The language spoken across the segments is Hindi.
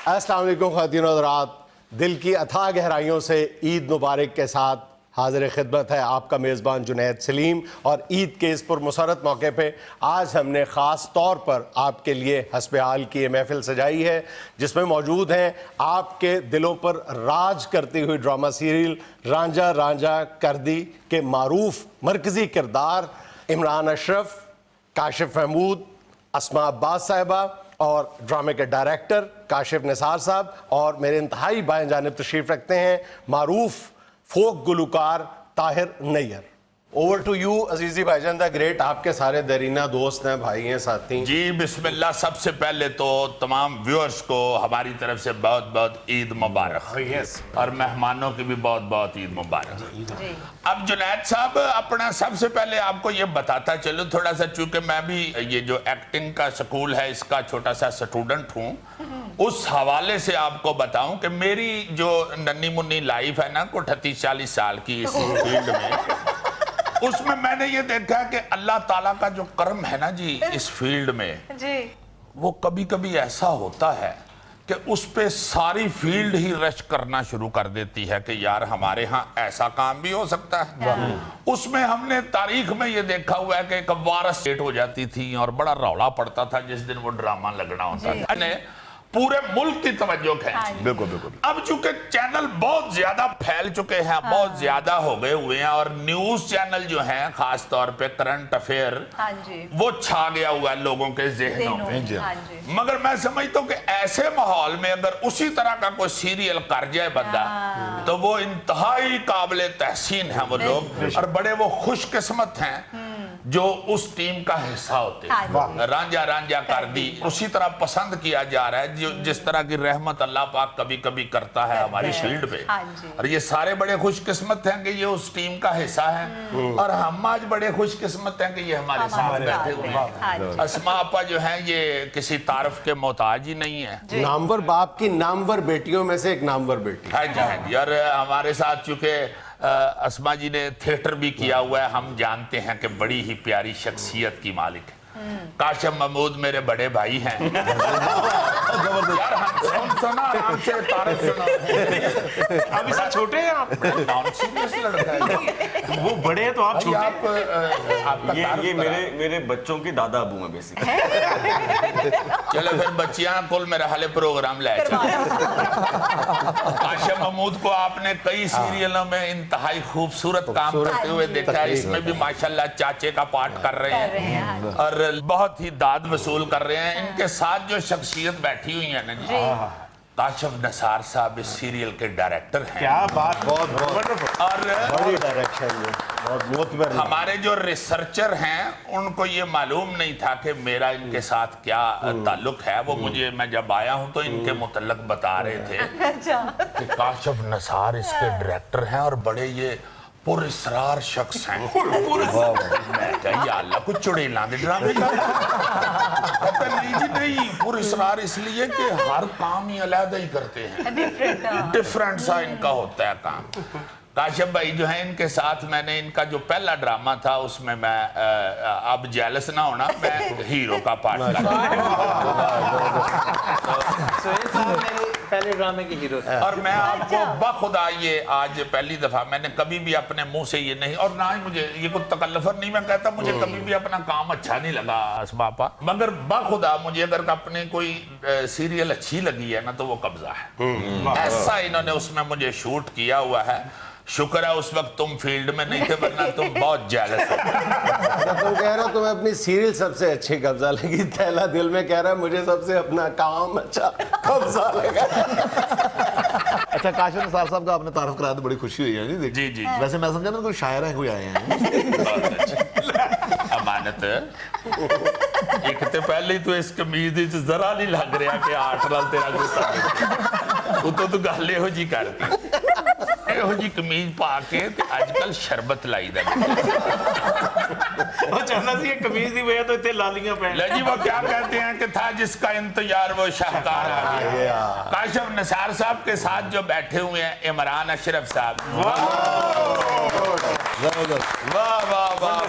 अस्सलाम वालेकुम ख़वातीन और हज़रात, दिल की अथाह गहराइयों से ईद मुबारक के साथ हाज़िर खिदमत है आपका मेज़बान जुनैद सलीम। और ईद के इस पुरमसरत मौके पे आज हमने ख़ास तौर पर आपके लिए हस्ब हाल की ये महफ़िल सजाई है, जिसमें मौजूद हैं आपके दिलों पर राज करती हुई ड्रामा सीरियल रांझा रांझा कर दी के मारूफ मरकज़ी किरदार इमरान अशरफ, काशिफ महमूद, अस्मा अब्बास साहिबा और ड्रामे के डायरेक्टर काशिफ निसार साहब, और मेरे इंतहाई बाएं जानिब तशरीफ़ रखते हैं मारूफ फोक गुलकार Tahir Nayyar. Over to you अजीजी भाईजान द ग्रेट, आपके सारे दरीना दोस्त हैं, भाई हैं, साथी जी। बिस्मिल्लाह। सबसे पहले तो तमाम व्यूअर्स को हमारी तरफ से बहुत बहुत ईद मुबारक और मेहमानों की भी बहुत बहुत ईद मुबारक। अब जुनैद साहब, अपना सबसे पहले आपको ये बताता चलो थोड़ा सा, चूंकि मैं भी ये जो एक्टिंग का स्कूल है इसका छोटा सा स्टूडेंट हूँ, उस हवाले से आपको बताऊं कि मेरी जो नन्ही मुन्नी लाइफ है ना, को 38-40 साल की इस फील्ड में, उसमें मैंने ये देखा कि अल्लाह ताला का जो कर्म है ना जी इस फील्ड में जी, वो कभी कभी ऐसा होता है कि उस पे सारी फील्ड ही रश करना शुरू कर देती है कि यार हमारे यहाँ ऐसा काम भी हो सकता है। उसमें हमने तारीख में ये देखा हुआ है कि एक वारस सेट हो जाती थी और बड़ा रौला पड़ता था जिस दिन वो ड्रामा लगना होता था, पूरे मुल्क की तवज्जो खींची। बिल्कुल बिल्कुल। अब चूंकि चैनल बहुत ज्यादा फैल चुके हैं, बहुत ज्यादा हो गए हुए हैं, और न्यूज चैनल जो हैं खास तौर पे करंट अफेयर, वो छा गया हुआ है लोगों के ज़हनों में। मगर मैं समझता हूँ कि ऐसे माहौल में अगर उसी तरह का कोई सीरियल कर जाए बंदा, तो वो इंतहाई काबिल तहसीन है वो लोग, और बड़े वो खुशकिस्मत हैं जो उस टीम का हिस्सा होते हैं। रांझा रांझा कर दी उसी तरह पसंद किया जा रहा है जो जिस तरह की रहमत अल्लाह पाक कभी कभी करता है हमारी फील्ड पे, और ये सारे बड़े खुशकिस्मत हैं कि ये उस टीम का हिस्सा है, और हम आज बड़े खुशकिस्मत हैं कि ये हमारे साथ बैठे हुए हैं। अस्मा आपा जो है ये किसी तारफ के मोहताज ही नहीं है, नामवर बाप की नामवर बेटियों में से एक नामवर बेटी है। और हमारे साथ चूंकि अस्मा जी ने थिएटर भी किया हुआ है, हम जानते हैं कि बड़ी ही प्यारी शख्सियत की मालिक है। काशिफ महमूद मेरे बड़े भाई हैं। यार हम सुना आराम से तारीफ सुनो। अभी सब छोटे हैं आप, नॉन सीरियस लड़का है वो बड़े हैं तो आप छोटे। आपका ये मेरे बच्चों के दादा अबू हैं बेसिकली। चलो फिर बच्चियां कुल मेरा हाले प्रोग्राम ले काशिफ महमूद को आपने कई सीरियलों में इंतहाई खूबसूरत काम करते हुए देखा है, इसमें भी माशाल्लाह चाचे का पार्ट कर रहे हैं और बहुत ही दाद वसूल कर रहे हैं। इनके साथ जो शख्सियत बैठी हुई है ना जी, काशिफ निसार साहब इस सीरियल के डायरेक्टर हैं। क्या बात, बहुत बहुत। और बड़ी डायरेक्शन है, बहुत मोतबर। हमारे जो रिसर्चर हैं उनको ये मालूम नहीं था कि मेरा इनके साथ क्या ताल्लुक है। वो मुझे, मैं जब आया हूँ तो इनके मुतल्लक बता रहे थे कि काशिफ निसार इसके डायरेक्टर हैं और बड़े ये पुरस्रार शख्स हैं। मैं क्या या अल्लाह कुछ चुड़ैला दे ड्रामे का नहीं जी, नहीं पुरस्रार इसलिए कि हर काम ही अलग ही करते हैं, डिफरेंट सा इनका होता है काम। काशिफ भाई जो है इनके साथ मैंने इनका जो पहला ड्रामा था उसमें मैं अब जेलस ना होना, मैं हीरो का पार्ट पहले ड्रामे के हीरो थे। और मैं आपको बखुदा ये आज पहली दफा, मैंने कभी भी अपने मुंह से ये नहीं, और ना ही मुझे ये कोई तकल्लुफ़ नहीं, मैं कहता मुझे कभी भी अपना काम अच्छा नहीं लगा असबापा, मगर बखुदा मुझे अगर अपने कोई सीरियल अच्छी लगी है ना तो वो कब्जा है। ऐसा इन्होंने उसमें मुझे शूट किया हुआ है। शुक्र है उस वक्त तुम फील्ड में नहीं थे, वरना तुम बहुत जेलस हो। तुम कह रहे हो तुम्हें अपनी सीरियल सबसे अच्छी कब्जा लगी, थैला दिल में कह रहा है मुझे सबसे अपना काम अच्छा कब्जा लगा। अच्छा, काशिफ निसार साहब का आपने तारीफ कराया तो बड़ी खुशी हुई है जी। जी जी। वैसे मैं समझा ना कोई शायर है, कोई आए हैं। अमानत एक तो पहले ही तो इस कमीज जरा नहीं लग रहा कि 8 नाल तेरा गुस्सा उतो तू गल इहो जी करती, ਇਹੋ जी कमीज पा के आजकल शरबत लाई दा ਉਹ ਚਾਹਨਾ ਸੀ ਇਹ ਕਮੀਜ਼ ਦੀ ਵਜ੍ਹਾ ਤੋਂ ਇੱਥੇ ਲਾਲੀਆਂ ਪੈਣ। ले जी वो क्या कहते हैं कि था जिसका इंतजार वो शाहकार आ गया। काशिफ निसार साहब के साथ जो बैठे हुए हैं इमरान अशरफ साहब,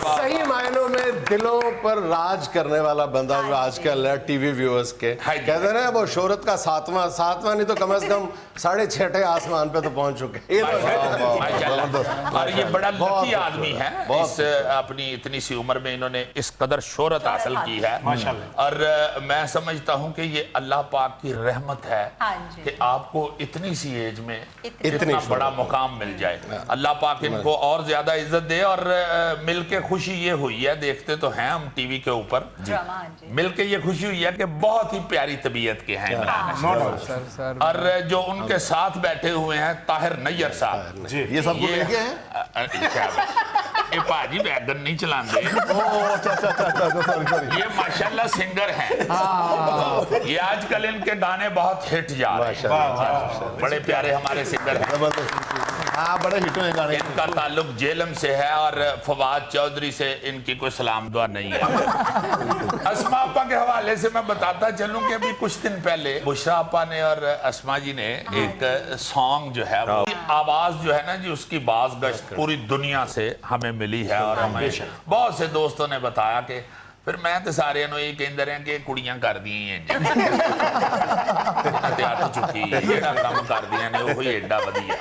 सही मायनों में दिलों पर राज करने वाला बंदा जो आजकल है टीवी व्यूअर्स के कहते हैं ना वो शोहरत का सातवां नहीं तो कम से कम 6.5 आसमान पे तो पहुंच चुके हैं। माशाल्लाह। और ये बड़ा लकी आदमी है, इस अपनी इतनी सी उम्र में इन्होंने इस कदर शोहरत हासिल की है और मैं समझता हूँ कि ये अल्लाह पाक की रहमत है कि आपको इतनी सी एज में इतना बड़ा मुकाम मिल जाए। अल्लाह पाक इनको और ज्यादा इज्जत दे और मिलके खुशी ये हुई है, देखते तो हैं हम टीवी के ऊपर, मिलके ये खुशी हुई है कि बहुत ही प्यारी तबीयत के हैं इमरान और जो उनके साथ बैठे हुए हैं ताहिर नैयर साहब, ये सब लेके हैं ये पाजी वैगन नहीं चलाते, ये माशाल्लाह सिंगर हैं। ये आजकल इनके गाने बहुत हिट जा रहे हैं, बड़े प्यारे हमारे सिंगर हैं। हाँ, बड़े हिट हुए गाने। इनका ताल्लुक जेलम से है और फवाद चौधरी से इनकी कोई सलाम दुआ नहीं है। अस्मा आपा के हवाले से मैं बताता चलूं कि अभी कुछ दिन पहले बुशरा आपा ने और अस्मा जी ने एक सॉन्ग जो है वो आवाज जो है ना जी उसकी बाज गश्त पूरी दुनिया से हमें मिली है और हमें बहुत से दोस्तों ने बताया कि फिर मैं तो सारे यही कहते रहे कि कुड़ियां कर दी चुकी काम कर दिया ने वही एडा वधिया।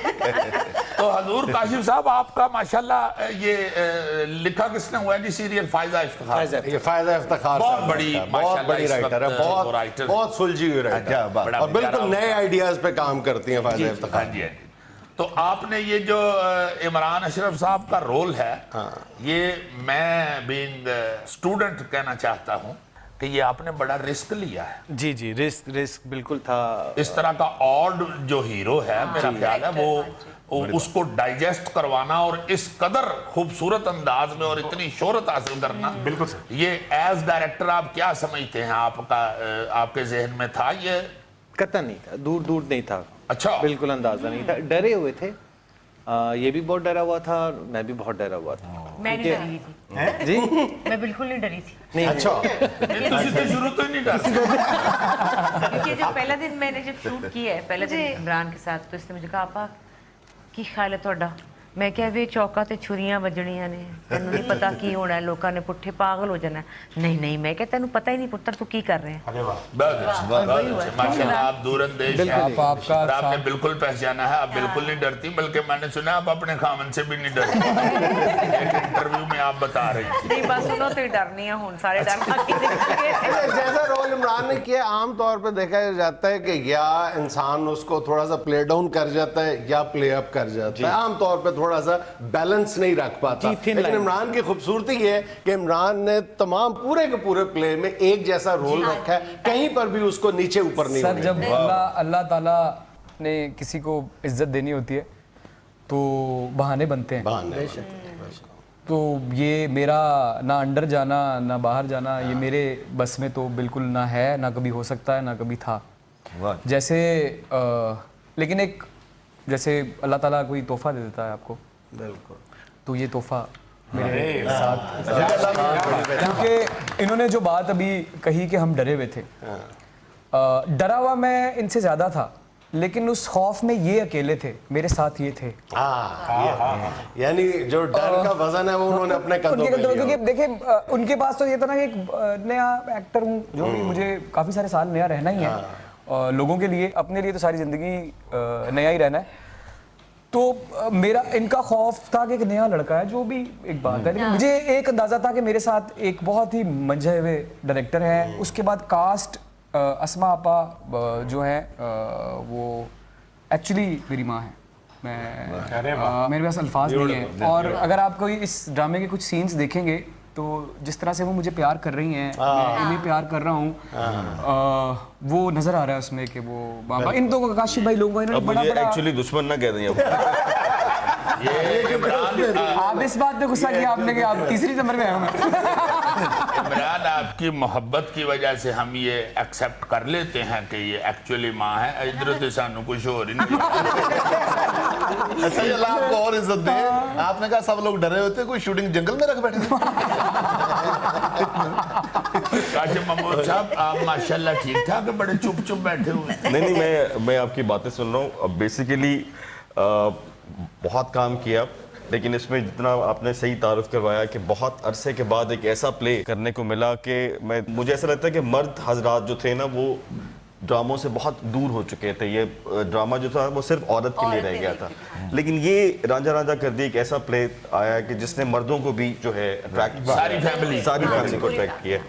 तो हजूर काशिफ साहब आपका माशाल्लाह ये लिखा किसने हुआ है जी सीरियल फायजा इफ्तिखार? ये फायजा इफ्तिखार बहुत बड़ी राइटर है, बहुत सुलझी हुई राइटर और बिल्कुल नए आइडियाज पे काम करती हैं फायजा इफ्तिखार। तो आपने ये जो इमरान अशरफ साहब का रोल है, ये मैं बीइंग स्टूडेंट कहना चाहता हूँ कि ये आपने बड़ा रिस्क लिया है। जी जी, रिस्क बिल्कुल था। इस तरह का ऑड जो हीरो है मेरा ख्याल है वो उसको डाइजेस्ट करवाना और इस कदर खूबसूरत अंदाज में और इतनी शोहरत हासिल करना, बिल्कुल ये एज डायरेक्टर आप क्या समझते हैं, आपका आपके जहन में था ये? कतई नहीं था, दूर नहीं था। अच्छा, बिल्कुल अंदाजा नहीं था, डरे हुए थे। ये भी बहुत डरा हुआ था, मैं भी बहुत डरा हुआ था। मैं नहीं डरी थी जी, मैं बिल्कुल नहीं डरी थी। नहीं अच्छा शुरू तो नहीं डर क्योंकि जो पहला दिन मैंने जब शूट किया है पहले दिन इमरान के साथ, तो इसने मुझे कहा आपा की ख्याल है ਤੁਹਾਡਾ? मैं क्या वे चौका ते छुरियां वजणियां ने, तेनू नहीं पता की होना है, लोगों ने पुट्ठे पागल हो जाना है। नहीं मैं क्या तेनू पता ही नहीं पुत्र तू की कर रहे हैं। अरे वाह, माशाल्लाह आप दूरंदेश हैं, आपने बिल्कुल पहचाना है, आप बिल्कुल नहीं डरती, बल्कि मैंने सुना आप अपने खामन से भी नहीं डरती। एक इंटरव्यू में आप बता रही थी। नहीं बस सुनो तो डरनी है हुन सारे डर। जैसा रोल इमरान ने किया आमतौर पर देखा जाता है कि या इंसान उसको थोड़ा सा प्ले डाउन कर जाता है या प्ले अप कर जाता है, आमतौर पर थोड़ा सा बैलेंस नहीं रख पाता। लेकिन इमरान की खूबसूरती ये है कि इमरान ने तमाम पूरे के पूरे प्ले में एक जैसा रोल रखा है, कहीं पर भी उसको नीचे ऊपर नहीं। सर जब अल्लाह ताला ने किसी को इज्जत देनी होती है तो बहाने बनते हैं। तो ये मेरा ना अंडर जाना ना बाहर जाना ये मेरे बस में तो बिल्कुल ना है, ना कभी हो सकता है, ना कभी था। जैसे लेकिन एक जैसे अल्लाह ताला कोई तोहफा दे देता है आपको, बिल्कुल, तो ये तोहफा मेरे साथ, क्योंकि इन्होंने जो बात अभी कही कि हम डरे हुए थे, डरा हुआ मैं इनसे ज्यादा था, लेकिन उस खौफ में ये अकेले थे, मेरे साथ ये थे। यानी जो डर का वजन है वो उन्होंने अपने कंधों पे लिया। क्योंकि देखिए उनके पास तो ये था ना कि एक नया एक्टर हूँ, जो भी मुझे काफी सारे साल नया रहना ही है, लोगों के लिए, अपने लिए तो सारी जिंदगी नया ही रहना है। तो मेरा इनका खौफ था कि एक नया लड़का है, जो भी एक बात है, लेकिन मुझे एक अंदाजा था कि मेरे साथ एक बहुत ही मंझे हुए डायरेक्टर है। उसके बाद कास्ट अस्मा आपा जो है वो एक्चुअली मेरी माँ है। मेरे पास अल्फाज नहीं है। और अगर आप कोई इस ड्रामे के कुछ सीन्स देखेंगे तो जिस तरह से वो मुझे प्यार कर रही हैं, मैं इन्हें प्यार कर रहा हूँ, वो नजर आ रहा है उसमें कि वो बाबा इन दो काशिफ भाई लोगों ने बड़ा एक्चुअली दुश्मन ना कह रही आप इस बात पे गुस्सा किया आपने कि आप तीसरी नंबर में आए। इमरान आपकी मोहब्बत की वजह से हम ये एक्सेप्ट कर लेते हैं कि ये एक्चुअली माँ है, इधर तो सानू कुछ हो रही नहीं। अच्छा ये अल्लाह आपको और इज्जत दे। आपने कहा सब लोग डरे होते, कोई शूटिंग जंगल में रख बैठे थे। काशिफ महमूद साहब आप माशाल्लाह ठीक ठाक बड़े चुप चुप बैठे हुए। नहीं मैं आपकी बातें सुन रहा हूँ। बेसिकली बहुत काम किया लेकिन इसमें जितना आपने सही तारुफ करवाया कि बहुत अरसे के बाद एक ऐसा प्ले करने को मिला कि मुझे ऐसा लगता है कि मर्द हजरात जो थे ना वो ड्रामों से बहुत दूर हो चुके थे। ये ड्रामा जो था वो सिर्फ औरत के लिए रह गया था, लेकिन ये रांझा रांझा कर दी एक ऐसा प्ले आया कि जिसने मर्दों को भी जो है अट्रैक्ट, सारी फैमिली को अट्रैक्ट किया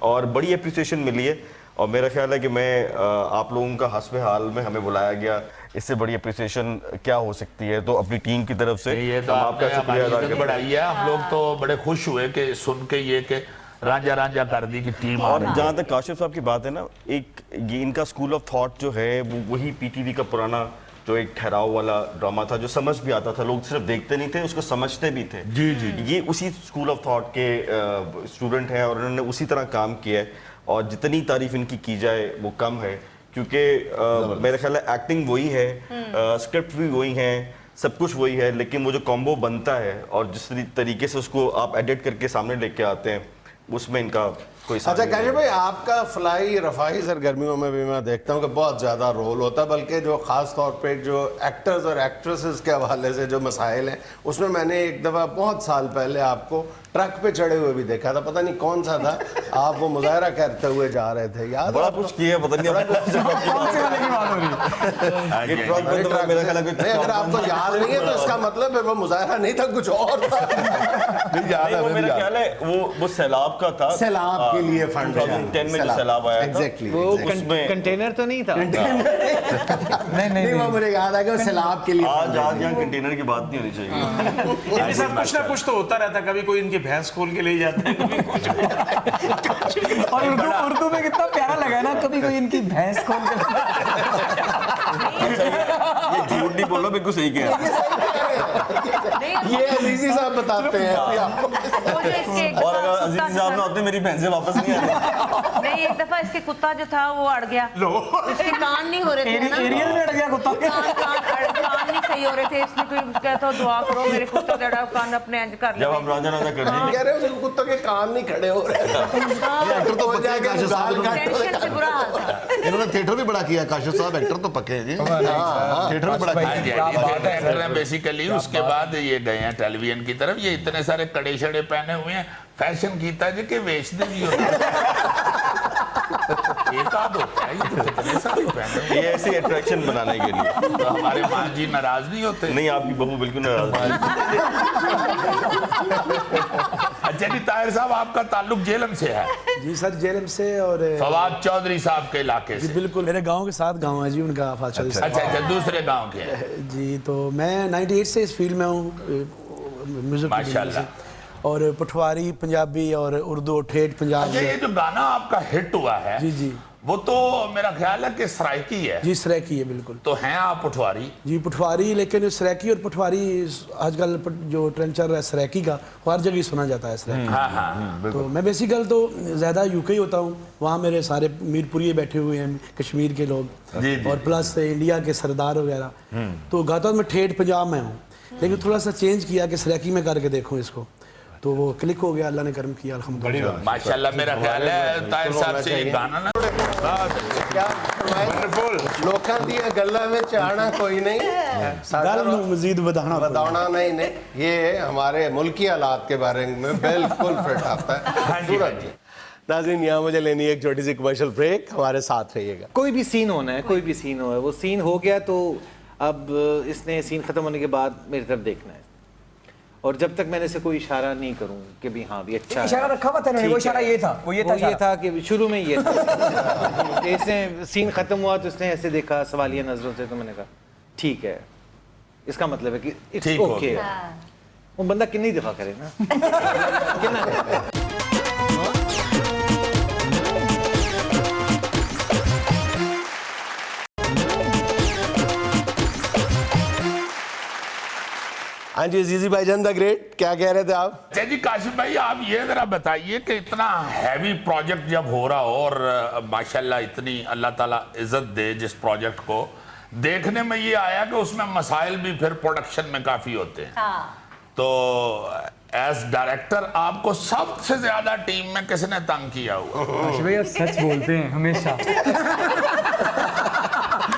और बड़ी अप्रिसिएशन मिली है। और मेरा ख्याल है कि मैं आप लोगों का हस्बे हाल में हमें बुलाया गया, इससे बड़ी अप्रिसिएशन क्या हो सकती है। तो अपनी टीम की तरफ से ये तो आपका शुक्रिया अदा करते बढ़ाई है। हम लोग तो बड़े खुश हुए कि सुन के ये कि रांझा रांझा कर दी कि टीम। और जहाँ तक काशिफ साहब की बात है ना, एक ये इनका स्कूल ऑफ थॉट जो है वो वही पीटीवी का पुराना जो एक ठहराव वाला ड्रामा था, जो समझ भी आता था, लोग सिर्फ देखते नहीं थे उसको समझते भी थे। जी जी, ये उसी स्कूल ऑफ थॉट के स्टूडेंट हैं और उन्होंने उसी तरह काम किया है और जितनी तारीफ इनकी की जाए वो कम है, क्योंकि मेरा ख्याल है एक्टिंग वही है, स्क्रिप्ट भी वही है, सब कुछ वही है, लेकिन वो जो कॉम्बो बनता है और जिस तरीके से उसको आप एडिट करके सामने लेके आते हैं उसमें इनका कोई। अच्छा काशिफ भाई, आपका फ्लाई रफाही सरगर्मियों में भी मैं देखता हूँ कि बहुत ज़्यादा रोल होता है, बल्कि जो ख़ास तौर पे जो एक्टर्स और एक्ट्रेसेस के हवाले से जो मसाइल हैं उसमें मैंने एक दफ़ा बहुत साल पहले आपको ट्रक पे चढ़े हुए भी देखा था, पता नहीं कौन सा था, आप वो मुजाहरा करते हुए जा रहे थे, याद? बड़ा कुछ किया, पता नहीं अगर आपको याद नहीं है तो इसका मतलब है वो मुजाहरा नहीं था, कुछ और था। मेरा ख्याल है वो सैलाब का था, सैलाब के लिए फंड 2010 में जो सैलाब आया था, एग्जैक्टली वो कंटेनर तो नहीं था। नहीं वो मुझे याद आ गया सैलाब के लिए। आज यहाँ कंटेनर की बात नहीं होनी चाहिए। इनके साथ कुछ ना कुछ तो होता रहता, कभी कोई इनकी भैंस खोल के ले जाते हैं, कभी कुछ। और उर्दू में कितना प्यारा लगा है ना, कभी कोई इनकी भैंस खोल के ये झूठ नहीं बोलो, बिल्कुल सही कह रहे हैं। ये अजीजी साहब बताते हैं आपको। और अगर अजीजी साहब ना होते मेरी भैंसें वापस नहीं आती। नहीं, एक दफा इसके कुत्ता जो था वो अड़ गया, इसके कान नहीं हो रहे थे ना, एरियल में अड़ गया कुत्ता, कान नहीं सही हो रहे थे, इसने कोई कहता दुआ करो मेरे कुत्ता जड़ा कान अपने अंज कर ले। जब हम रांझा रांझा कर कह रहे हो कुत्तों के कान नहीं खड़े हो रहे, एक्टर तो पक्के हैं काशिफ साहब, टेंशन से बुरा हाल था। इन्होंने थिएटर भी बड़ा किया, काशिफ साहब एक्टर तो पक्के हैं जी, थिएटर भी बड़ा किया। एक्टर है बेसिकली। उसके बाद ये गए हैं टेलीविजन की तरफ, ये इतने सारे कड़े शड़े पहने हुए हैं, फैशन कीता जी के बेचते भी होते हैं। एक आध होता है, ये तो कितने सारे पहने हुए ये ऐसी अट्रैक्शन बनाने के लिए। हैं। तो हमारे माँ जी नाराज नहीं होते? नहीं, आपकी बहू बिल्कुल नाराज नहीं। अच्छा जी, ताहिर साहब आपका ताल्लुक जेलम से है? जी सर, जेलम से। और फवाद चौधरी साहब के इलाके से? बिल्कुल, मेरे गांव के साथ गांव है जी उनका, फवाद चौधरी साहब। अच्छा, दूसरे गांव के हैं जी। तो मैं 98 से इस फील्ड में हूँ, म्यूजिक माशाल्लाह। और पटवारी पंजाबी और उर्दू ठेठ पंजाब। अच्छा, ये जो गाना आपका हिट हुआ है जी जी, वो तो मेरा ख्याल है कि सराइकी है। जी सराइकी है बिल्कुल। तो हैं आप पटवारी? जी पटवारी, लेकिन सराइकी और पटवारी आजकल जो ट्रेंड चल रहा है सराइकी का, हर जगह ही सुना जाता है सराइकी। हाँ हाँ। तो मैं बेसिकल तो ज़्यादा यूके ही होता हूँ, वहाँ मेरे सारे मीरपुरी बैठे हुए हैं कश्मीर के लोग, जी, जी। और प्लस इंडिया के सरदार वगैरह। तो गाता हूँ मैं ठेठ पंजाब में हूँ, लेकिन थोड़ा सा चेंज किया कि सराइकी में करके देखूँ इसको, तो वो क्लिक हो गया, अल्लाह ने करम किया अल्हम्दुलिल्लाह। माशाल्लाह। मेरा ख्याल है ताहिर साहब से ये गाना ना क्या लोकां दी गल्लां विच आना कोई नहीं, गल नूं मजीद बढ़ाना बताना नहीं, ये हमारे मुल्की हालात के बारे में बिल्कुल फिट आता है। सूरज जी, नाज़रीन, यहाँ मुझे लेनी है एक छोटी सी कमर्शियल ब्रेक, हमारे साथ रहिएगा। कोई भी सीन होना है, कोई भी सीन हो है, वो सीन हो गया तो अब इसने सीन खत्म होने के बाद मेरी तरफ देखना है, और जब तक मैंने इसे कोई इशारा नहीं करूं कि भी हाँ भी अच्छा इशारा रखा हुआ था ना, वो इशारा ये था, वो ये था कि शुरू में ये था कि इसने सीन खत्म हुआ तो इसने ऐसे देखा सवालिया नजरों से, तो मैंने कहा ठीक है, इसका मतलब है कि इट्स ओके। वो बंदा कितनी दफा करे ना, कितना करे। हाँ जी, अजीजी भाईजान द ग्रेट, क्या कह रहे थे आप? अच्छा जी, काशिफ भाई आप ये जरा बताइए कि इतना हैवी प्रोजेक्ट जब हो रहा हो, और माशाल्लाह इतनी अल्लाह ताला इज्जत दे जिस प्रोजेक्ट को, देखने में ये आया कि उसमें मसाइल भी फिर प्रोडक्शन में काफी होते हैं। तो एज डायरेक्टर आपको सबसे ज्यादा टीम में किसने तंग किया हुआ? भैया सच बोलते हैं हमेशा।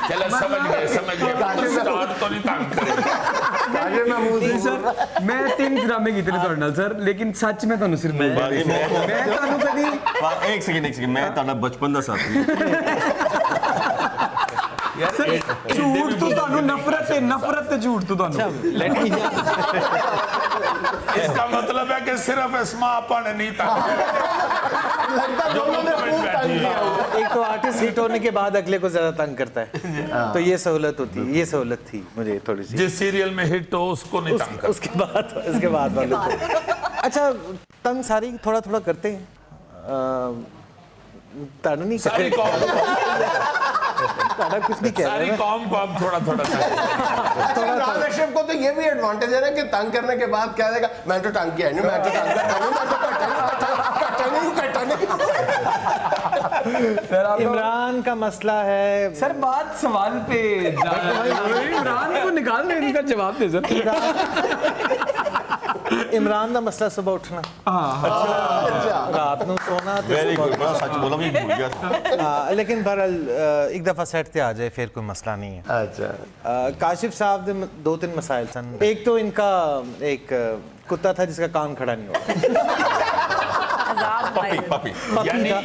चलो समझ गए, स्टार्ट तो नहीं तंग करेंगे। सर मैं 3 ड्रामे कीते ने ਤੁਹਾਡੇ ਨਾਲ ਸਰ ਲੇਕਿਨ ਸੱਚ ਮੈਂ ਤੁਹਾਨੂੰ ਸਿਰਫ ਬੋਲਦਾ ਮੈਂ ਤੁਹਾਨੂੰ ਕਦੀ एक सेकंड मैं ਤੁਹਾਡਾ ਬਚਪਨ ਦਾ ਸਾਥੀ ਸਰ ਝੂਠ ਤੋਂ ਤੁਹਾਨੂੰ ਨਫ਼ਰਤ ਤੇ ਝੂਠ ਤੋਂ ਤੁਹਾਨੂੰ लेट मी इसका मतलब है कि सिर्फ इसमा अपन नहीं जो बैठी है। एक तो आर्टिस्ट हिट होने के बाद अगले को ज्यादा तंग करता है तो ये सहूलत होती है, ये सहूलत थी मुझे थोड़ी सी जिस सीरियल में हिट हो उसको नहीं तंग कर। उसके बाद वाले को। अच्छा तंग सारी थोड़ा थोड़ा करते हैं तानू नहीं सारी कौम ताना कुछ नहीं कह सारी रहे कौम को हम थोड़ा थोड़ा राधेश्याम को तो ये भी एडवांटेज है ना कि तंग करने के बाद क्या देगा, मैं तो तंग किया नहीं, मैं तो तंग करता नहीं, मैं तो कटा नहीं। सर इमरान का मसला है सर बात सवाल पे इमरान को निकाल रहे इनका जवाब दे सर इमरान का मसला सुबह उठना रात ਨੂੰ सोना ते वेरी सुबह गुड बड़ा सच बोला मैं भूल गया था हाँ, लेकिन बहरहाल एक दफ़ा सेट पे आ जाए फिर कोई मसला नहीं है। अच्छा काशिफ साहब दे 2-3 मसाइल सन। एक तो इनका एक कुत्ता था जिसका कान खड़ा नहीं हुआ। पपी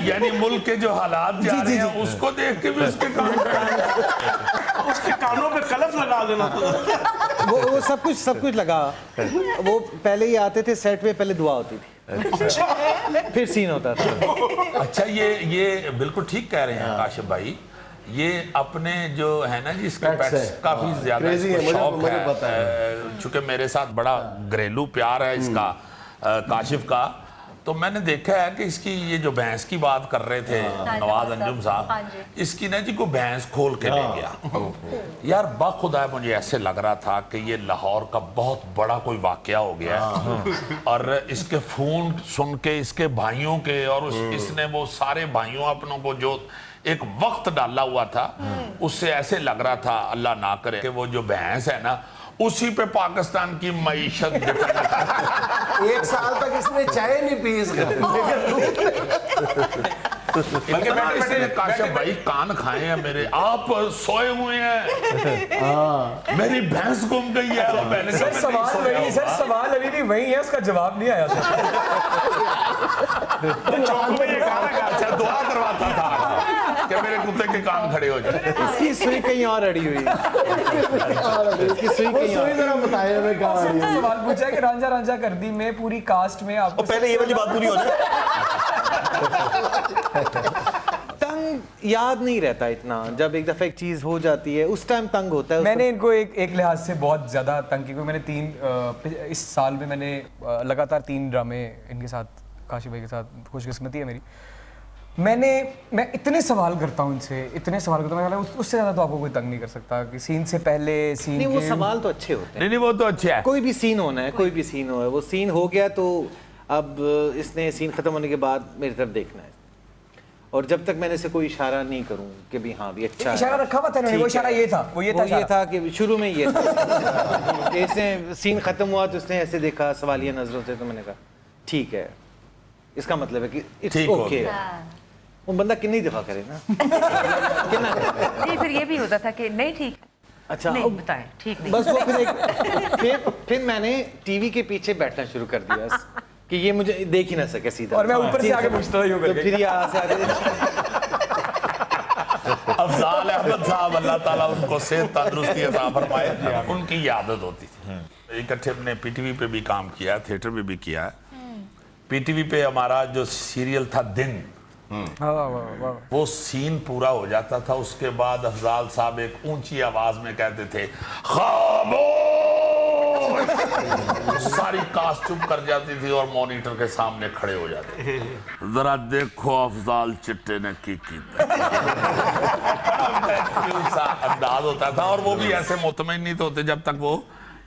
यानी मुल्क के जो हालात जा रहे हैं उसको देख के भी उसके कान उसके कानों पे कलफ लगा देना। वो सब कुछ लगा। वो पहले ही आते थे सेट पे, पहले दुआ होती थी फिर सीन होता था। अच्छा ये बिल्कुल ठीक कह रहे हैं काशिफ भाई, ये अपने जो है ना जी इसके पेट्स काफी ज्यादा इसको शौक है। चूंकि मेरे साथ बड़ा घरेलू प्यार है इसका काशिफ का, तो मैंने देखा है कि इसकी ये जो भैंस की बात कर रहे थे नवाज अंजुम साहब, इसकी ना जी को भैंस खोल के ले गया यार, बाखुदा मुझे ऐसे लग रहा था कि ये लाहौर का बहुत बड़ा कोई वाकया हो गया है। और इसके फोन सुन के इसके भाइयों के और इसने वो सारे भाइयों अपनों को जो एक वक्त डाला हुआ था, उससे ऐसे लग रहा था अल्लाह ना करे कि वो जो भैंस है ना उसी पे पाकिस्तान की मईशत एक साल तक इसने चाय नहीं पी इस घर इसने काशिफ भाई कान खाए हैं मेरे, आप सोए हुए हैं, मेरी भैंस गुम गई है और मैंने सर सवाल वही सर सवाल अभी भी वही है, उसका जवाब नहीं आया सर। चौक में ये अच्छा दुआ करवाता था कि मेरे कुत्ते के कान खड़े हो जाए। इसकी सुई कहीं और अड़ी हुई इसकी सुई कहीं और। जरा बताइए हमें कहाँ सर ने सवाल पूछा है कि रांझा रांझा कर दी मैं पूरी कास्ट में आपको पहले ये वाली बात पूरी हो जाए। तंग याद नहीं रहता इतना, जब एक दफा एक चीज हो जाती है उस टाइम तंग होता है। मैंने इनको एक लिहाज से बहुत ज़्यादा तंग की, क्योंकि मैंने इस साल में मैंने लगातार 3 ड्रामे इनके साथ, काशिफ भाई के साथ, खुशकिस्मती है मेरी। मैं इतने सवाल करता हूँ इनसे, इतने सवाल करता हूँ, उससे ज़्यादा तो आपको कोई तंग नहीं कर सकता कि सीन से पहले सीन नहीं, वो सवाल तो अच्छे होते हैं। नहीं वो तो अच्छा है। कोई भी सीन होना है, कोई भी सीन हो, वो सीन हो गया तो अब इसने सीन खत्म होने के बाद मेरी तरफ देखना है, और जब तक मैंने से कोई इशारा नहीं करूं कि भी हाँ भी अच्छा इशारा रखा हुआ था, वो इशारा ये था, वो ये था कि शुरू में ये था कि इसने सीन खत्म हुआ तो उसने ऐसे देखा सवालिया नजरों से, तो मैंने कहा ठीक है, इसका मतलब है कि इट्स ओके। वो बंदा कितनी दफा करे ना कितना नहीं, फिर ये भी होता था कि नहीं ठीक, अच्छा नहीं बताएं ठीक नहीं, बस वो फिर मैंने टीवी के पीछे बैठना शुरू कर दिया कि ये मुझे देख ही ना सके सीधा, और मैं ऊपर से आगे पूछता था यूं तो करके। फिर यहाँ से आगे अफजाल अहमद साहब अल्लाह ताला उनको सेहत तंदुरुस्ती अता फरमाए, उनकी आदत होती थी। इकट्ठे हमने पीटीवी पे भी काम किया, थिएटर में भी किया है। पीटीवी पे हमारा जो सीरियल था दिन, वो सीन पूरा हो जाता था, उसके बाद अफजाल साहब एक ऊंची आवाज में कहते थे खामोश, सारी कास्ट चुप कर जाती थी और मॉनिटर के सामने खड़े हो जाते थे, जरा देखो अफजाल चिट्टे ने की अंदाज होता था। और वो भी ऐसे मुतमईन नहीं तो होते जब तक वो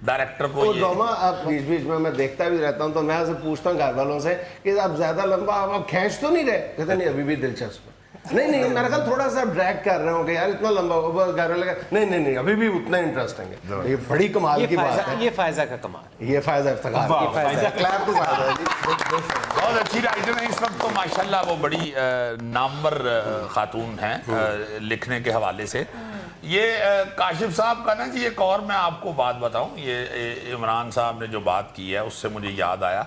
डायरेक्टर को वो डोमा अब बीच बीच में मैं देखता भी रहता हूँ, तो मैं ऐसे पूछता हूँ घर वालों से कि आप ज्यादा लंबा आप खींच तो नहीं रहे, कहते नहीं अभी भी दिलचस्प नहीं मेरा ख्याल थोड़ा सा ड्रैग कर रहे हो कि यार इतना लंबा होगा, घर वाले नहीं अभी भी उतना इंटरेस्टिंग है। ये बड़ी कमाल की बात है, ये फायजा का कमाल, ये फायदा इफ्तिखार, क्लैप टू फायदा जी। बहुत अच्छी राइटर है इस वक्त तो माशाल्लाह, वो बड़ी नामवर खातून हैं लिखने के हवाले से। ये काशिफ साहब का ना जी, एक और मैं आपको बात बताऊं, ये इमरान साहब ने जो बात की है उससे मुझे याद आया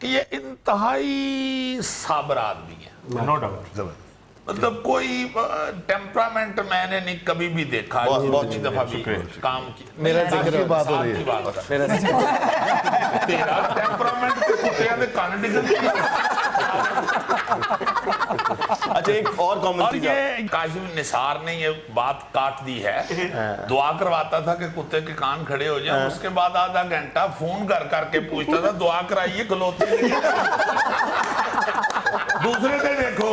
कि ये इंतहाई साबर आदमी है, नो डाउट। मतलब कोई टेम्परामेंट मैंने नहीं कभी भी देखा, जितनी दफा भी काम किया। मेरा जिक्र बात हो रही है, तेरा टेम्परामेंट कुत्तियां दे कान डिगन। अच्छा, एक और और कमेंट ये काशिफ निसार ने ये बात काट दी है, दुआ करवाता था कि कुत्ते के कान खड़े हो जाए, उसके बाद आधा घंटा फोन कर करके पूछता था दुआ कराइए खलोते नहीं है। दूसरे ने देखो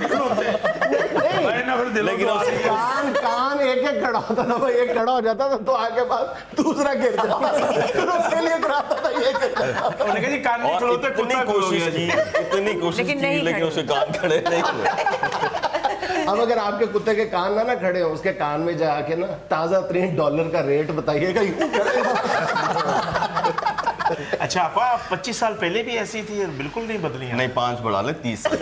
खलोते, लेकिन कान कान एक खड़ा होता था भाई, एक खड़ा हो जाता था तो आगे बाद दूसरा गिर जाता था, फिर उसके लिए कराता था ये इतनी कोशिश की लेकिन उसके कान खड़े नहीं हुए। अब अगर आपके कुत्ते के कान ना खड़े हो, उसके कान में जाके ना ताजा तरीन डॉलर का रेट बताइएगा। अच्छा आपा 25 साल पहले भी ऐसी थी और बिल्कुल नहीं बदली हैं। नहीं 5 बढ़ा ले 30 साल।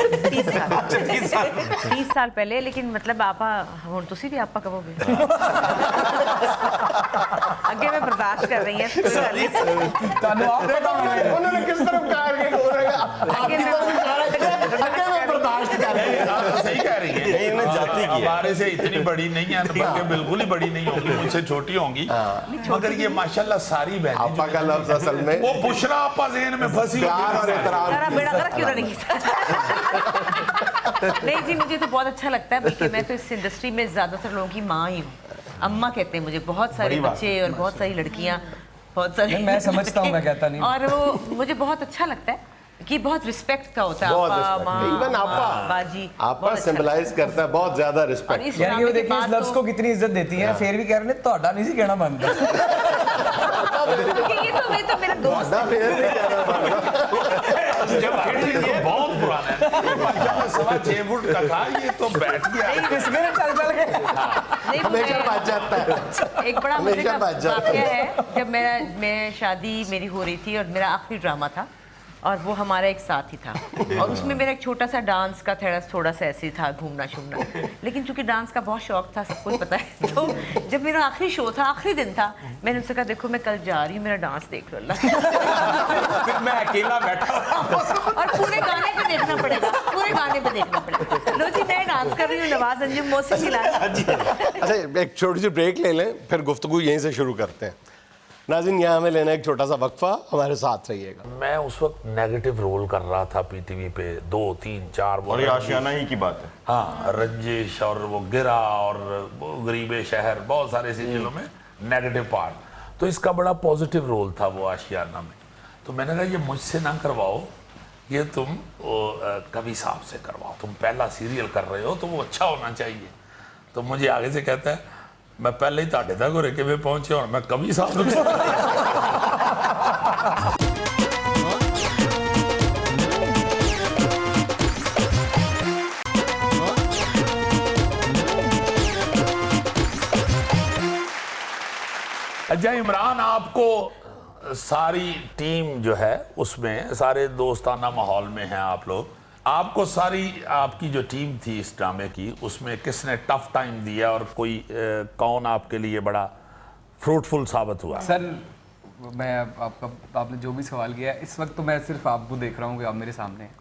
30 साल पहले, लेकिन मतलब आपा हुण तुसी भी आपा कहोगे अगे मैं बर्दाश्त कर रही है। उन्होंने किस तरफ कार के बोल रहे बर्दाश्त कर रहे हैं। सही कह रही है, जाती की हमारे से इतनी बड़ी नहीं है, बल्कि बिल्कुल ही बड़ी नहीं होगी, मुझसे छोटी होंगी, मगर ये माशाल्लाह सारी बहनें आपा का लफ्ज असल में वो बुशरा आपा ज़हन में फंसी प्यार और एहतराम सारा बेड़ा गर्क क्यों नहीं किया? नहीं जी, मुझे तो बहुत अच्छा लगता है, बल्कि मैं तो इस इंडस्ट्री में ज्यादातर लोगों की माँ ही हूँ, अम्मा कहते हैं मुझे। बहुत सारे बच्चे और बहुत सारी लड़कियाँ, बहुत सारी, मैं समझता हूँ, मैं कहता नहीं। और वो मुझे बहुत अच्छा लगता है कि बहुत रिस्पेक्ट का होता है। बहुत आपा, माँ, इवन आपा बाजी, आपा बहुत अच्छा सिंबलाइज करता है बहुत ज्यादा और रिस्पेक्ट। इस यानी ड्रामे वो के देखिए इस बाद लफ्ज तो- को कितनी इज्जत देती हैं, फिर भी कह रहे हैं ਤੁਹਾਡਾ नहीं सी कहना बनता। क्योंकि ये तो मेरा दोस्त है। फिर भी कहना पड़ता। जब आखिर ये बहुत पुराना है, माशाल्लाह 6.25 फुट का था, ये तो बैठ गया। किसमें चल चल के नहीं, वो हमेशा मैं- बच जाता है। एक बड़ा मजे का हमेशा बच जाता वाकया है, जब मैं शादी मेरी हो रही थी और मेरा आखिरी ड्रामा था और वो हमारा एक साथ ही था, और उसमें मेरा एक छोटा सा डांस का थोड़ा सा ऐसे था, घूमना शूमना, लेकिन चूंकि डांस का बहुत शौक था, सब कुछ पता है। तो जब मेरा आखिरी शो था, आखिरी दिन था, मैंने उनसे कहा देखो मैं कल जा रही हूँ, मेरा डांस देख लो अल्लाह। मैं अकेला बैठा और पूरे गाने पे देखना पड़ेगा, पूरे गाने पे देखना पड़ेगा। लो जी, मैं डांस कर रही हूँ, नवाज अंजुम मौसी खिला। अच्छा, एक छोटी सी ब्रेक ले लें, फिर गुफ्तगू यहीं से शुरू करते हैं। नाज़रीन, यहाँ हमें लेना एक छोटा सा वक्फा, हमारे साथ रहिएगा। मैं उस वक्त नेगेटिव रोल कर रहा था पीटीवी पे, 2 3 4 और ये आशियाना ही की बात है। हाँ, रंजिश और वो गिरा और वो गरीबे शहर, बहुत सारे सीरियलों में नेगेटिव पार्ट। तो इसका बड़ा पॉजिटिव रोल था वो आशियाना में। तो मैंने कहा ये मुझसे ना करवाओ, ये तुम कवि साहब से करवाओ, तुम पहला सीरियल कर रहे हो तो वो अच्छा होना चाहिए। तो मुझे आगे से कहता है मैं पहले ही ताटे तक और के पहुंचे और मैं कवि साहब अच्छा इमरान, आपको सारी टीम जो है उसमें सारे दोस्ताना माहौल में हैं आप लोग, आपको सारी आपकी जो टीम थी इस ड्रामे की, उसमें किसने टफ टाइम दिया और कोई कौन आपके लिए बड़ा फ्रूटफुल साबित हुआ? सर मैं आपने जो भी सवाल किया, इस वक्त तो मैं सिर्फ आपको देख रहा हूँ कि आप मेरे सामने हैं।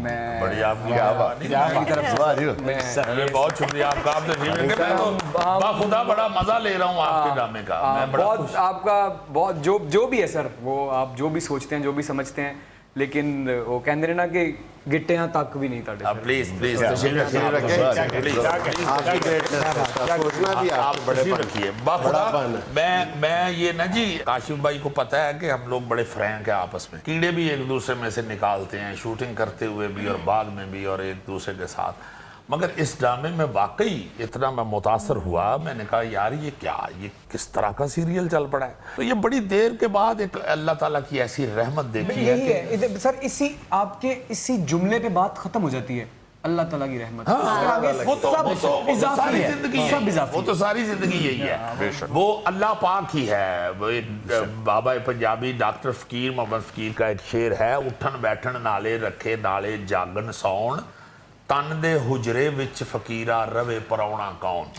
मैं बड़ी आपकी मेरी तरफ से बहुत शुक्रिया आपका, आपने मैं तो बाखुदा बड़ा मजा ले रहा हूँ आपके ड्रामे का। मैं बड़ा बहुत आपका बहुत जो भी है सर, वो आप जो भी सोचते हैं, जो भी समझते हैं, लेकिन वो कहते हैं ना कि गिट्टियां तक भी नहीं ताड़े। प्लीज प्लीज रखिए बाखुदा। मैं ये ना जी, काशिफ भाई को पता है कि हम लोग बड़े फ्रैंक हैं आपस में, कीड़े भी एक दूसरे में से निकालते हैं, शूटिंग करते हुए भी और बाद में भी और एक दूसरे के साथ। मगर इस ड्रामे में वाकई इतना मैं मुतासर हुआ, मैंने कहा यार ये क्या, ये किस तरह का सीरियल चल पड़ा है। तो ये बड़ी देर के बाद एक अल्लाह ताला की ऐसी रहमत देखी है। यही है सर, इसी जुमले पे बात खत्म हो जाती है, अल्लाह ताला की रहमत। वो तो सारी जिंदगी यही है, वो अल्लाह पाक ही है। वो एक बाबा पंजाबी डॉक्टर फकीर मोहम्मद फकीर का एक शेर है, उठन बैठन नाले रखे नाले जागन सौन, तन दे हुजरे विच फकीरा रवे परौना कौन,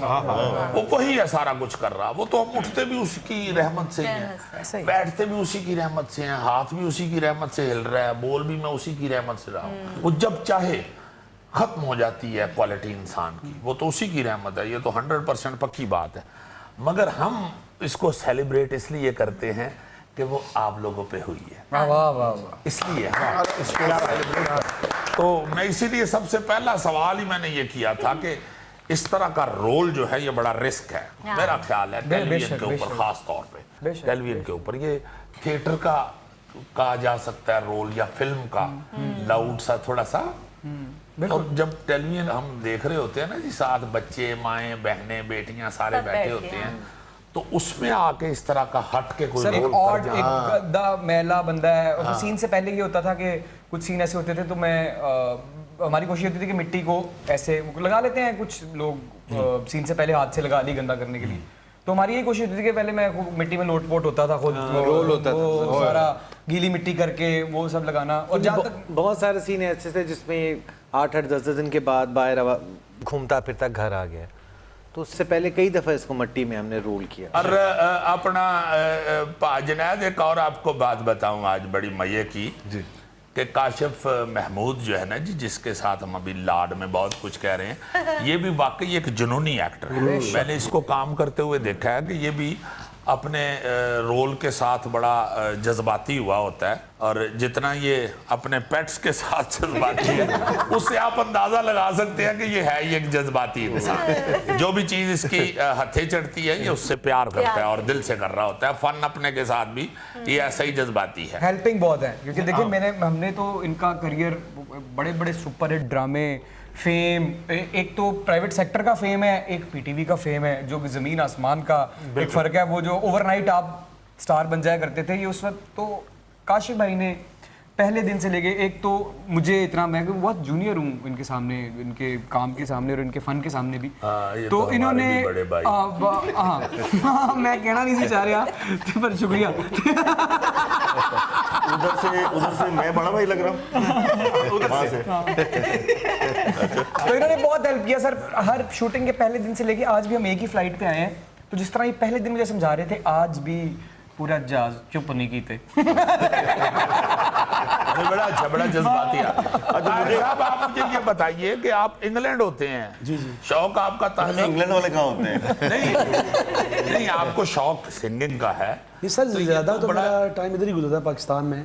वो वही है सारा कुछ कर रहा। वो तो हम उठते भी उसकी रहमत से ही हैं, बैठते भी उसी की रहमत से हैं, हाथ भी उसी की रहमत से हिल रहा है, बोल भी मैं उसी की रहमत से रहा हूँ। वो जब चाहे खत्म हो जाती है क्वालिटी इंसान की, वो तो उसी की रहमत है, ये तो 100% पक्की बात है। मगर हम इसको सेलिब्रेट इसलिए करते हैं कि वो आप लोगों पे हुई है, वाह वाह वाह, इसलिए तो मैं इसीलिए सबसे पहला सवाल ही मैंने ये किया था कि इस तरह का रोल जो है ये बड़ा रिस्क है, मेरा ख्याल है टेलीविजन के ऊपर, खास तौर पे टेलीविजन के ऊपर। ये थिएटर का कहा जा सकता है रोल या फिल्म का लाउड सा थोड़ा सा, और जब टेलीविजन हम देख रहे होते हैं ना जी, साथ बच्चे, माएँ, बहनें, बेटियां सारे बैठे होते हैं, तो उसमें आके इस तरह का हट के कोई सर, रोल एक और कर एक गद्दा मैला बंदा है। और सीन से पहले ये होता था कि कुछ सीन ऐसे होते थे तो मैं हमारी कोशिश होती थी कि मिट्टी को ऐसे लगा लेते हैं कुछ लोग, सीन से पहले हाथ से लगा ली गंदा करने के लिए, तो हमारी ये कोशिश होती थी कि पहले मैं मिट्टी में लोट-पोट होता था खुद, रोल होता था सारा गीली मिट्टी करके वो सब लगाना। और जहाँ तक बहुत सारे सीन ऐसे थे जिसमें 8-8 10-10 दिन के बाद बाहर घूमता फिरता घर आ गया, तो उससे पहले कई दफ़ा इसको मिट्टी में हमने रोल किया। और अपना जुनैद, एक और आपको बात बताऊं आज बड़ी मजे की जी, कि काशिफ महमूद जो है ना जी, जिसके साथ हम अभी लाड में बहुत कुछ कह रहे हैं, ये भी वाकई एक जुनूनी एक्टर है। मैंने इसको काम करते हुए देखा है कि ये भी अपने रोल के साथ बड़ा जज्बाती हुआ होता है, और जितना ये अपने पेट्स के साथ जज्बाती है, उससे आप अंदाज़ा लगा सकते हैं कि ये है ही एक जज्बाती इंसान। जो भी चीज़ इसकी हथे चढ़ती है ये उससे प्यार करता है और दिल से कर रहा होता है। फन अपने के साथ भी ये ऐसा ही जज्बाती है। हेल्पिंग बहुत है, क्योंकि देखिए हमने तो इनका करियर बड़े बड़े सुपरहिट ड्रामे, फेम, एक तो प्राइवेट सेक्टर का फेम है, एक पीटीवी का फेम है, जो ज़मीन आसमान का एक फ़र्क है। वो जो ओवरनाइट आप स्टार बन जाया करते थे, ये उस वक्त तो काशिफ भाई ने पहले दिन से लेके, एक तो मुझे इतना, मैं बहुत जूनियर हूँ इनके सामने, इनके काम के सामने और इनके फन के सामने भी, तो इन्होंने हाँ मैं कहना नहीं चाह रहा पर शुक्रिया। उधर से मैं बड़ा भाई लग रहा हूँ वहाँ से। तो इन्होंने बहुत हेल्प किया सर, हर शूटिंग के पहले दिन से लेके आज भी। हम एक ही फ्लाइट पे आए हैं, तो जिस तरह ये पहले दिन मुझे समझा रहे थे, आज भी पूरा जहाज चुप नहीं की थे। बड़ा अच्छा, बड़ा जज्बाती। साहब आप मुझे ये बताइए कि आप इंग्लैंड होते हैं जी, शौक आपका ताल्लुक इंग्लैंड वाले कहाँ होते हैं? नहीं, आपको शौक सिंगिंग का है? ये सर ज़्यादा तो बड़ा टाइम इधर ही गुजरता है पाकिस्तान में,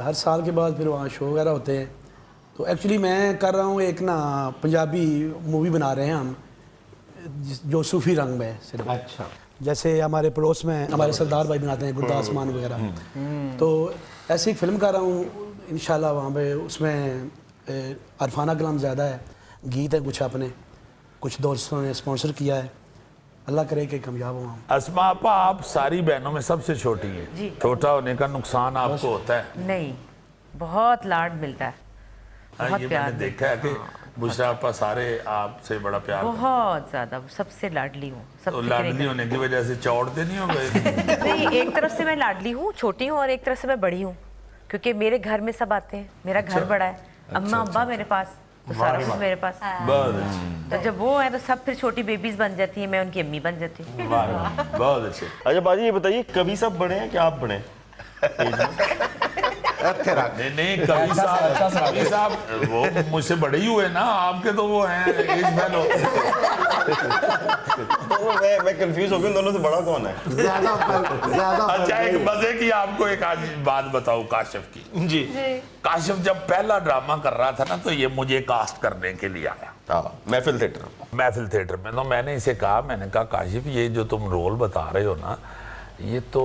हर साल के बाद फिर वहाँ शो वगैरह होते हैं। तो एक्चुअली मैं कर रहा हूँ एक ना पंजाबी मूवी बना रहे हैं हम, जो सूफी रंग में है सिर्फ। अच्छा, जैसे हमारे पड़ोस में हमारे सरदार भाई बनाते हैं गुरदास मान वगैरह, तो ऐसी एक फिल्म कर रहा हूँ इंशाल्लाह वहाँ पे। उसमें अरफाना कलाम ज़्यादा है, गीत है कुछ अपने, कुछ दोस्तों ने स्पॉन्सर किया है, अल्लाह करे कि कामयाब हो। अस्मा आपा, आप सारी बहनों में सबसे छोटी हैं, छोटा होने का नुकसान आपको होता है? नहीं, बहुत लाड मिलता है, बहुत ये प्यार मैंने देखा है कि बुशरा आपा सारे आपसे बड़ा प्यार, बहुत ज़्यादा, सबसे लाडली हूँ। तो लाडली होने की वजह से चौड़ते नहीं हो गए? नहीं, एक तरफ से मैं लाडली हूँ, छोटी हूँ, और एक तरफ से मैं बड़ी हूँ, क्योंकि मेरे घर में सब आते हैं, मेरा घर बड़ा है, अम्मा अब्बा मेरे पास, तो सारा कुछ मेरे पास। तो जब वो है तो सब फिर छोटी बेबीज बन जाती है, मैं उनकी अम्मी बन जाती हूँ। बहुत अच्छे। अच्छा बाजी ये बताइए, कभी सब बड़े हैं कि आप बड़े हैं? नहीं, कभी साहब वो मुझसे बड़े ही हुए ना, आपके तो वो हैं एज फेलो। तो मैं कंफ्यूज हो गया, दोनों से बड़ा कौन है? ज्यादा अच्छा, एक मजे की आपको एक आज बात बताऊं काशिफ की जी। काशिफ जब पहला ड्रामा कर रहा था ना, तो ये मुझे कास्ट करने के लिए आया महफिल थिएटर में। तो मैंने इसे कहा, मैंने कहा काशिफ ये जो तुम रोल बता रहे हो ना, ये तो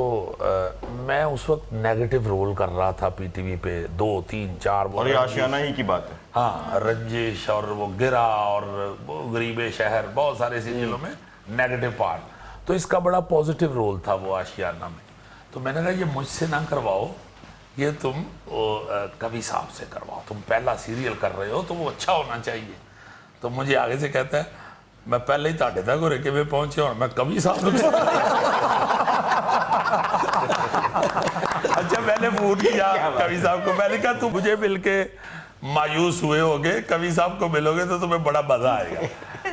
मैं उस वक्त नेगेटिव रोल कर रहा था पीटीवी पे, 2, 3, 4 और ये आशियाना ही की बात है। हाँ, रंजिश और वो गिरा और वो गरीबे शहर, बहुत सारे सीरियलों में नेगेटिव पार्ट। तो इसका बड़ा पॉजिटिव रोल था वो आशियाना में। तो मैंने कहा ये मुझसे ना करवाओ, ये तुम कवि साहब से करवाओ, तुम पहला सीरियल कर रहे हो तो वो अच्छा होना चाहिए। तो मुझे आगे से कहता है, मैं पहले ही ताटे तक हो रखे में पहुंचे और मैं कवि साहब अच्छा, मैंने फोन किया कवि साहब को, मैंने कहा तू मुझे मिलके मायूस हुए होगे, कवि साहब को मिलोगे तो तुम्हें बड़ा मजा आएगा।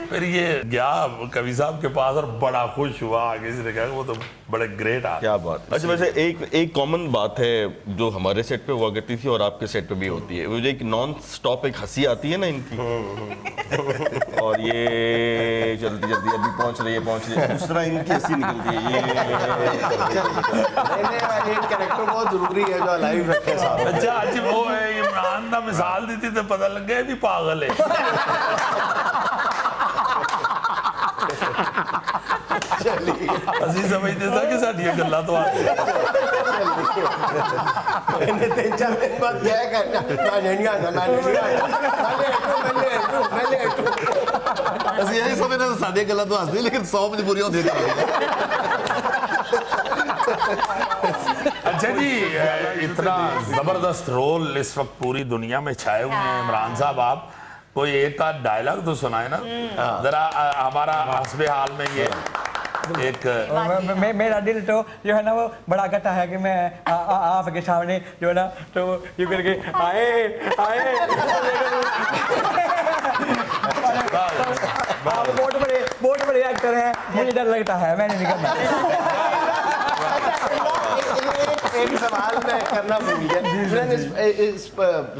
फिर ये गया कवि साहब के पास और बड़ा खुश हुआ, किसी ने कहा वो तो बड़े ग्रेट आदमी। क्या बात। अच्छा वैसे एक कॉमन बात है जो हमारे सेट पे हुआ करती थी और आपके सेट पे भी होती है, वो जो एक नॉन स्टॉप एक हंसी आती है ना इनकी, और ये जल्दी जल्दी अभी पहुंच रही है, उस तरह इनकी हंसी निकलती है। ये कैरेक्टर बहुत जरूरी है जो अलाइव रखे साहब। अच्छा आज वो है इमरान ना मिसाल दी थी तो पता लग गया भी पागल है। ਅਸੀਂ ਸਮਝਦੇ ਸਾਂ ਕਿ ਸਾਡੀਆਂ ਗੱਲਾਂ ਤੋਂ ਆ ਗਏ। मैंने 3-4 दिन बाद क्या करना, मैं नहीं आना, ਅਸੀਂ ਇਹ ਸਮਝਦੇ ਹਾਂ ਸਾਡੀਆਂ ਗੱਲਾਂ ਤੋਂ ਹੱਸਦੇ ਲੇਕਿਨ 100 ਮਜਬੂਰੀਆਂ ਹੁੰਦੀਆਂ अच्छा जी, इतना जबरदस्त रोल इस वक्त पूरी दुनिया में छाए हुए हैं। इमरान साहब आप कोई एक आध डायलॉग तो सुनाए ना जरा, हमारा हस्बे हाल में ये एक मेरा दिल तो जो है ना वो बड़ा कहता है कि मैं आपके सामने जो है ना तो यूं करके आए आप बहुत बड़े एक्टर हैं, मुझे डर लगता है, मैंने नहीं करना। एक सवाल मैं करना भूल गया, इस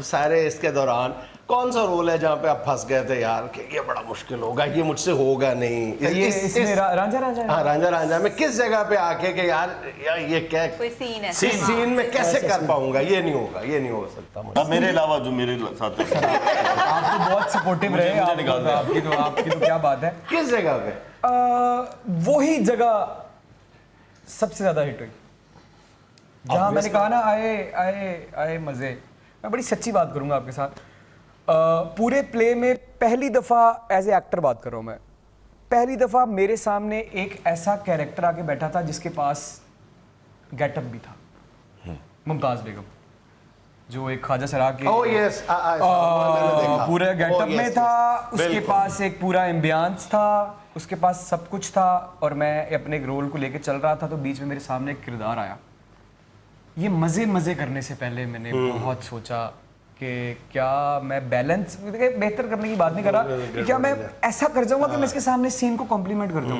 सारे इसके दौरान कौन सा रोल है जहाँ पे आप फंस गए थे यार कि ये बड़ा मुश्किल होगा, ये मुझसे होगा नहीं? इसमें रांझा हाँ, रांझा में किस जगह पे आके कि यार ये क्या कोई सीन है, सीन में कैसे कर पाऊंगा, ये नहीं हो सकता मुझे। अब मेरे अलावा जो मेरे साथ आप तो बहुत सपोर्टिव रहे, आपकी तो क्या बात है। किस जगह पे? वही जगह सबसे ज्यादा हिट हुई जहाँ मैंने कहा ना आए मजे। मैं बड़ी सच्ची बात करूंगा आपके साथ, पूरे प्ले में पहली दफा एज ए एक्टर बात कर रहा हूं मैं, पहली दफा मेरे सामने एक ऐसा कैरेक्टर आके बैठा था जिसके पास गेटअप भी था, मुमताज बेगम जो एक ख्वाजा सरा के पूरे गेटअप में था, उसके पास एक पूरा एम्बियंस था, उसके पास सब कुछ था, और मैं अपने एक रोल को लेके चल रहा था तो बीच में मेरे सामने एक किरदार आया। ये मजे करने से पहले मैंने बहुत सोचा कि क्या मैं बैलेंस बेहतर करने की बात नहीं कर रहा कि क्या मैं ऐसा कर जाऊंगा कि मैं इसके सामने सीन को कॉम्प्लीमेंट कर दूं।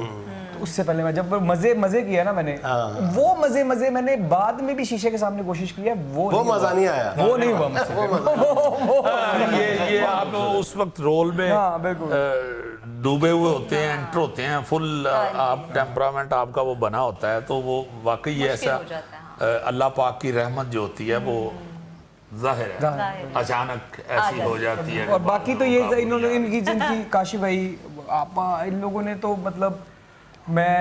तो उससे पहले मैं जब मजे किया ना मैंने, वो मजे मैंने बाद में भी शीशे के सामने कोशिश की है, वो मजा नहीं आया, वो नहीं हुआ मुझसे। ये आप उस वक्त रोल में डूबे हुए होते हैं, एंटर होते हैं, फुल आप टेम्परामेंट आपका वो बना होता है, तो वो वाकई ऐसा अल्लाह पाक की रहमत जो होती है वो जाहिर है अचानक ऐसी हो जाती है। और बाकी तो ये इन्होंने इनकी जिनकी काशी भाई आप इन लोगों ने तो मतलब मैं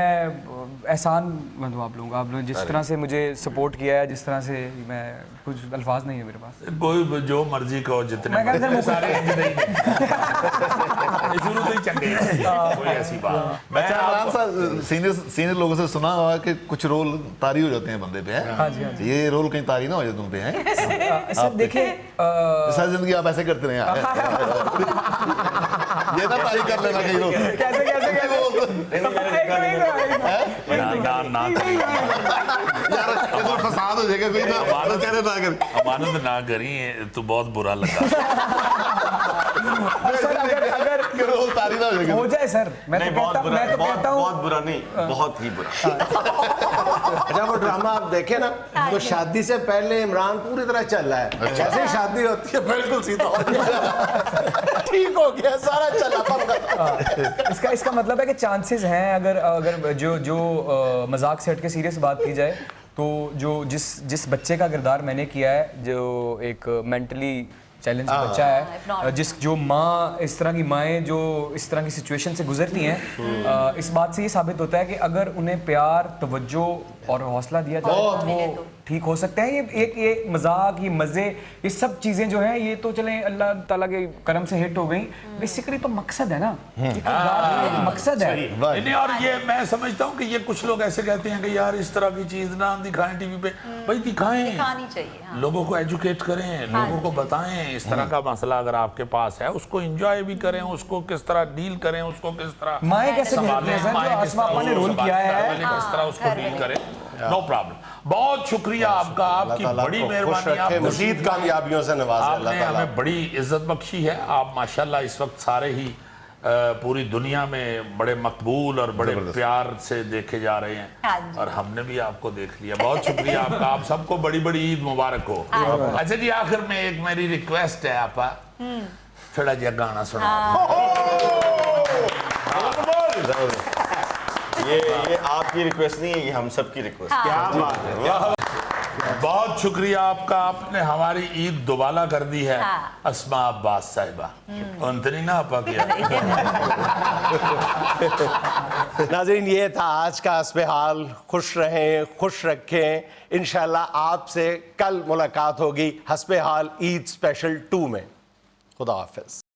एहसान मतलब आप लोगों ने जिस तरह से मुझे सपोर्ट किया है, जिस तरह से मैं कुछ अल्फाज नहीं है मेरे पास। कोई जो मर्जी कहो, जितने सारे शुरू से ही चंगे कोई ऐसी बात। मैं सीनियर लोगों से सुना हुआ कि कुछ रोल तारी हो जाते हैं बंदे पे, है ये रोल कहीं तारी ना हो जाए तुम पे, है सर देखिए सारी जिंदगी आप ऐसे करते रहे ये ना तारी कर लेना कहीं रोल कैसे फसाद हो जाएगा कोई ना अमानत ना करी, तो बहुत बुरा लगा। अगर रोल तारी ना हो जाए सर, मैं तो कहता हूँ बहुत बुरा नहीं, बहुत ही बुरा। जब वो ड्रामा आप देखे ना तो शादी से पहले इमरान पूरी तरह चल रहा है, जैसे ही शादी होती है बिल्कुल सीधा हो गया, ठीक हो गया, सारा चला। इसका मतलब है कि चांसेस हैं, अगर जो मजाक से हट के सीरियस बात की जाए तो जिस बच्चे का किरदार मैंने किया है, जो एक मेंटली चैलेंज बच्चा है, जो माँ इस तरह की माएँ जो इस तरह की सिचुएशन से गुजरती हैं, इस बात से ये साबित होता है कि अगर उन्हें प्यार, तवज्जो और हौसला दिया जाए तो वो ठीक हो सकते हैं। ये मजाक, ये मजे, ये सब चीजें जो हैं ये तो चलें अल्लाह ताला के करम से हिट हो गई, बेसिकली तो मकसद है ना, मकसद है। नहीं, और ये मैं समझता हूँ कि ये कुछ लोग ऐसे कहते हैं कि यार इस तरह की चीज ना दिखाएं टीवी पे, भाई दिखानी चाहिए, लोगों को एजुकेट करें, लोगों को बताएं इस तरह का मसला अगर आपके पास है, उसको एंजॉय भी करें, उसको किस तरह डील करें, उसको किस तरह माएँ कैसे संभालें, रोल किया है, किस तरह उसको डील करें। No problem. बहुत शुक्रिया आपका, आपकी अल्लाह ताला बड़ी आपको खुश मेहरबानी, रखे, आप मज़ीद कामयाबियों से नवाजे आपने अल्लाह ताला। हमें बड़ी इज्जत बख्शी है। आप माशाल्लाह इस वक्त सारे ही पूरी दुनिया में बड़े मकबूल और बड़े प्यार से देखे जा रहे हाँ हैं जी। और हमने भी आपको देख लिया। बहुत शुक्रिया आपका, आप सबको बड़ी बड़ी ईद मुबारक हो। अच्छा जी, आखिर में एक मेरी रिक्वेस्ट है, आपा थोड़ा जिहा गाना सुना। ये आपकी रिक्वेस्ट नहीं है, ये हम सबकी रिक्वेस्ट है। क्या बात है। बहुत शुक्रिया आपका, आपने हमारी ईद दोबाला कर दी है। अस्मा अब्बास साहिबा उनतनी ना आपा किया। नाज़रीन, ये था आज का हस्बे हाल। खुश रहें, खुश रखें। इंशाल्लाह आपसे कल मुलाकात होगी हस्बे हाल ईद स्पेशल 2 में। खुदा हाफिज।